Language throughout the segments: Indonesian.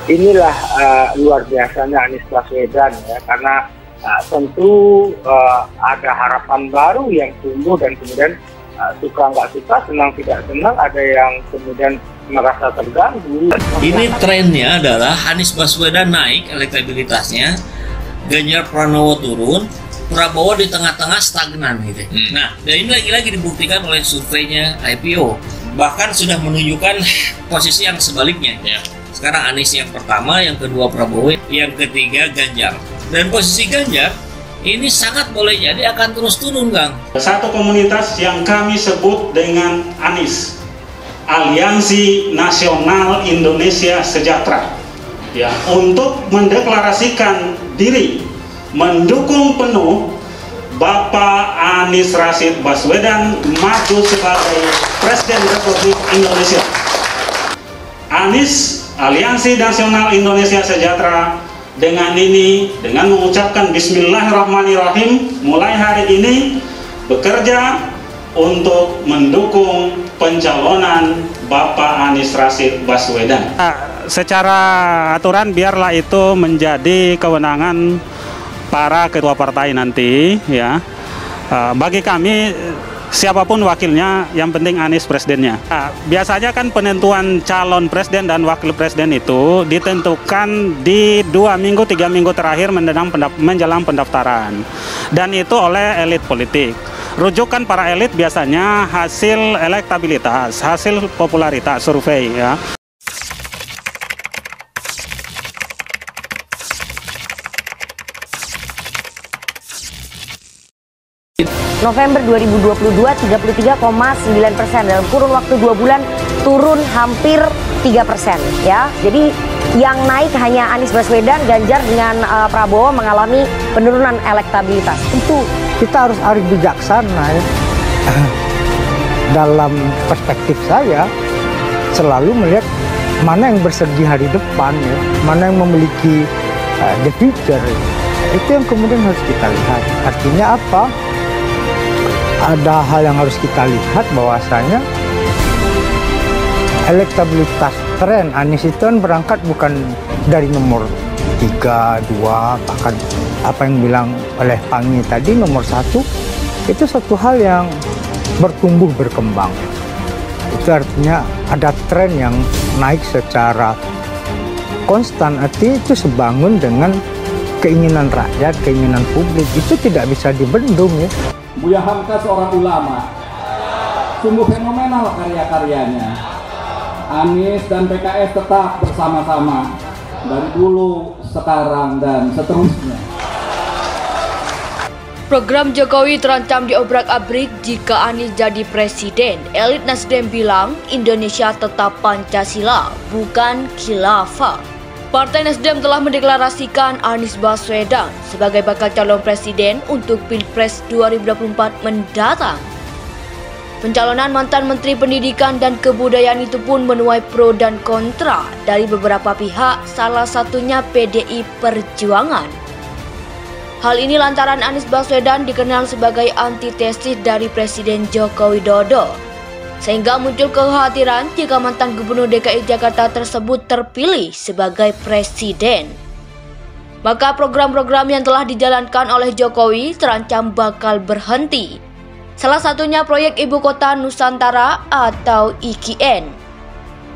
inilah luar biasanya Anies Baswedan ya, karena tentu ada harapan baru yang tumbuh dan kemudian suka nggak suka, senang tidak senang, ada yang kemudian merasa terganggu. Ini trennya adalah Anies Baswedan naik elektabilitasnya, Ganjar Pranowo turun, Prabowo di tengah-tengah stagnan gitu. Nah, dan ini lagi-lagi dibuktikan oleh surveinya IPO. Bahkan sudah menunjukkan posisi yang sebaliknya. Ya. Sekarang Anies yang pertama, yang kedua Prabowo, yang ketiga Ganjar. Dan posisi Ganjar ini sangat boleh jadi akan terus turun, Kang. Satu komunitas yang kami sebut dengan Anies, Aliansi Nasional Indonesia Sejahtera, ya, untuk mendeklarasikan diri mendukung penuh Bapak Anies Rashid Baswedan maju sebagai Presiden Republik Indonesia. Anies, Aliansi Nasional Indonesia Sejahtera, dengan mengucapkan Bismillahirrahmanirrahim, mulai hari ini bekerja untuk mendukung pencalonan Bapak Anies Rashid Baswedan. Secara aturan biarlah itu menjadi kewenangan para ketua partai nanti, ya. Bagi kami siapapun wakilnya, yang penting Anies presidennya. Biasanya kan penentuan calon presiden dan wakil presiden itu ditentukan di 2 minggu 3 minggu terakhir menjelang pendaftaran, dan itu oleh elit politik. Rujukan para elit biasanya hasil elektabilitas, hasil popularitas survei, ya. November 2022 33,9%, dalam kurun waktu 2 bulan turun hampir 3% ya. Jadi yang naik hanya Anies Baswedan, Ganjar dengan Prabowo mengalami penurunan elektabilitas. Tentu kita harus bijaksana ya. Dalam perspektif saya selalu melihat mana yang bersegi hari depan ya, mana yang memiliki the future. Itu yang kemudian harus kita lihat. Artinya apa? Ada hal yang harus kita lihat, bahwasanya elektabilitas tren Anies itu kan berangkat bukan dari nomor 3, 2, bahkan apa yang bilang oleh Pangi tadi nomor 1, itu satu hal yang bertumbuh berkembang. Itu artinya ada tren yang naik secara konstan, artinya itu sebangun dengan keinginan rakyat, keinginan publik, itu tidak bisa dibendung ya. Buya Hamka seorang ulama, sungguh fenomenal karya-karyanya. Anies dan PKS tetap bersama-sama dari dulu, sekarang, dan seterusnya. Program Jokowi terancam diobrak-abrik jika Anies jadi presiden. Elit Nasdem bilang Indonesia tetap Pancasila, bukan khilafah. Partai Nasdem telah mendeklarasikan Anies Baswedan sebagai bakal calon presiden untuk Pilpres 2024 mendatang. Pencalonan mantan Menteri Pendidikan dan Kebudayaan itu pun menuai pro dan kontra dari beberapa pihak, salah satunya PDI Perjuangan. Hal ini lantaran Anies Baswedan dikenal sebagai antitesis dari Presiden Joko Widodo, sehingga muncul kekhawatiran jika mantan Gubernur DKI Jakarta tersebut terpilih sebagai presiden. Maka program-program yang telah dijalankan oleh Jokowi terancam bakal berhenti. Salah satunya proyek Ibu Kota Nusantara atau IKN.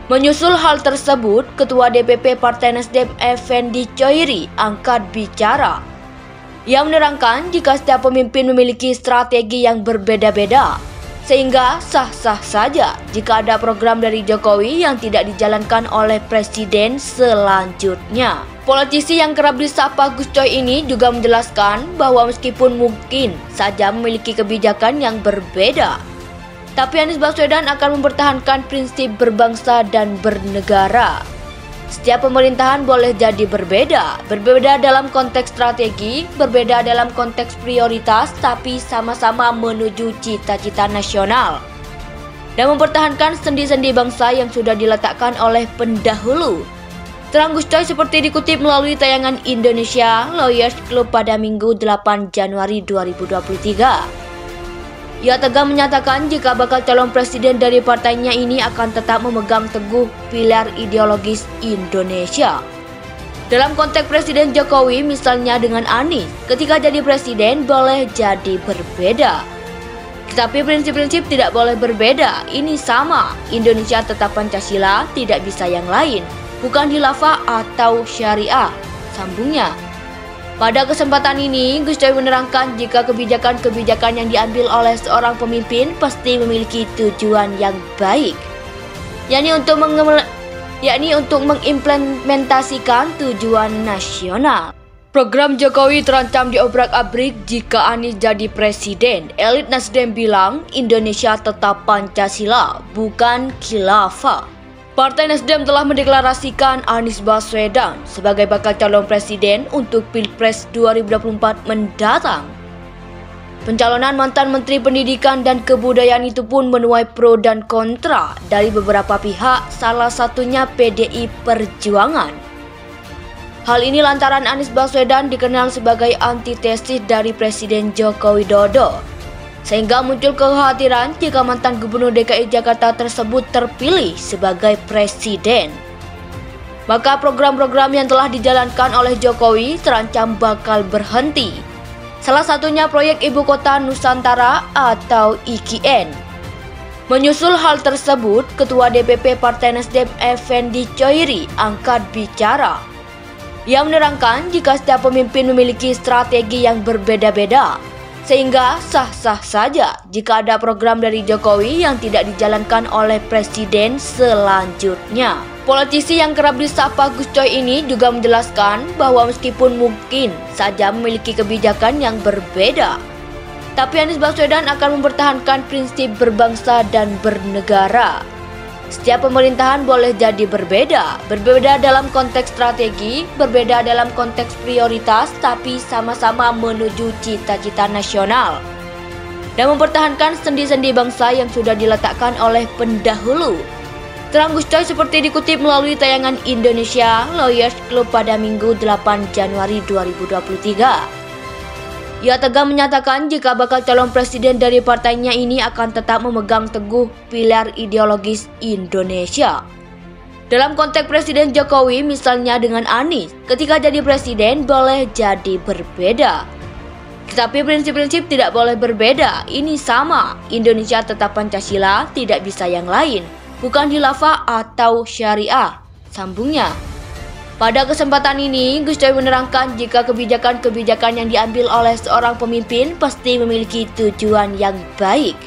Menyusul hal tersebut, Ketua DPP Partai Nasdem Effendi Choiri angkat bicara. Ia menerangkan jika setiap pemimpin memiliki strategi yang berbeda-beda, sehingga sah-sah saja jika ada program dari Jokowi yang tidak dijalankan oleh presiden selanjutnya. Politisi yang kerap disapa Gus Coy ini juga menjelaskan bahwa meskipun mungkin saja memiliki kebijakan yang berbeda, tapi Anies Baswedan akan mempertahankan prinsip berbangsa dan bernegara. Setiap pemerintahan boleh jadi berbeda dalam konteks strategi, berbeda dalam konteks prioritas, tapi sama-sama menuju cita-cita nasional dan mempertahankan sendi-sendi bangsa yang sudah diletakkan oleh pendahulu. Terang Gus Coy seperti dikutip melalui tayangan Indonesia Lawyers Club pada Minggu 8 Januari 2023. Ia tegas menyatakan jika bakal calon presiden dari partainya ini akan tetap memegang teguh pilar ideologis Indonesia. Dalam konteks Presiden Jokowi misalnya dengan Anies, ketika jadi presiden boleh jadi berbeda. Tetapi prinsip-prinsip tidak boleh berbeda, ini sama. Indonesia tetap Pancasila, tidak bisa yang lain, bukan khilafah atau syariah, sambungnya. Pada kesempatan ini, Gus Coy menerangkan jika kebijakan-kebijakan yang diambil oleh seorang pemimpin pasti memiliki tujuan yang baik, yakni untuk mengimplementasikan tujuan nasional. Program Jokowi terancam diobrak-abrik jika Anies jadi presiden. Elit Nasdem bilang Indonesia tetap Pancasila, bukan khilafah. Partai Nasdem telah mendeklarasikan Anies Baswedan sebagai bakal calon presiden untuk Pilpres 2024 mendatang. Pencalonan mantan Menteri Pendidikan dan Kebudayaan itu pun menuai pro dan kontra dari beberapa pihak, salah satunya PDI Perjuangan. Hal ini lantaran Anies Baswedan dikenal sebagai antitesis dari Presiden Joko Widodo, sehingga muncul kekhawatiran jika mantan Gubernur DKI Jakarta tersebut terpilih sebagai presiden. Maka program-program yang telah dijalankan oleh Jokowi terancam bakal berhenti. Salah satunya proyek Ibu Kota Nusantara atau IKN. Menyusul hal tersebut, Ketua DPP Partai Nasdem Effendi Choiri angkat bicara. Ia menerangkan jika setiap pemimpin memiliki strategi yang berbeda-beda, sehingga sah-sah saja jika ada program dari Jokowi yang tidak dijalankan oleh presiden selanjutnya. Politisi yang kerap disapa Gus Coy ini juga menjelaskan bahwa meskipun mungkin saja memiliki kebijakan yang berbeda, tapi Anies Baswedan akan mempertahankan prinsip berbangsa dan bernegara. Setiap pemerintahan boleh jadi berbeda dalam konteks strategi, berbeda dalam konteks prioritas, tapi sama-sama menuju cita-cita nasional dan mempertahankan sendi-sendi bangsa yang sudah diletakkan oleh pendahulu. Terang Gus Coy seperti dikutip melalui tayangan Indonesia Lawyers Club pada Minggu 8 Januari 2023. Ia tegas menyatakan jika bakal calon presiden dari partainya ini akan tetap memegang teguh pilar ideologis Indonesia. Dalam konteks Presiden Jokowi misalnya dengan Anies, ketika jadi presiden boleh jadi berbeda. Tetapi prinsip-prinsip tidak boleh berbeda, ini sama. Indonesia tetap Pancasila, tidak bisa yang lain, bukan khilafah atau syariah, sambungnya. Pada kesempatan ini, Gus Coy menerangkan jika kebijakan-kebijakan yang diambil oleh seorang pemimpin pasti memiliki tujuan yang baik,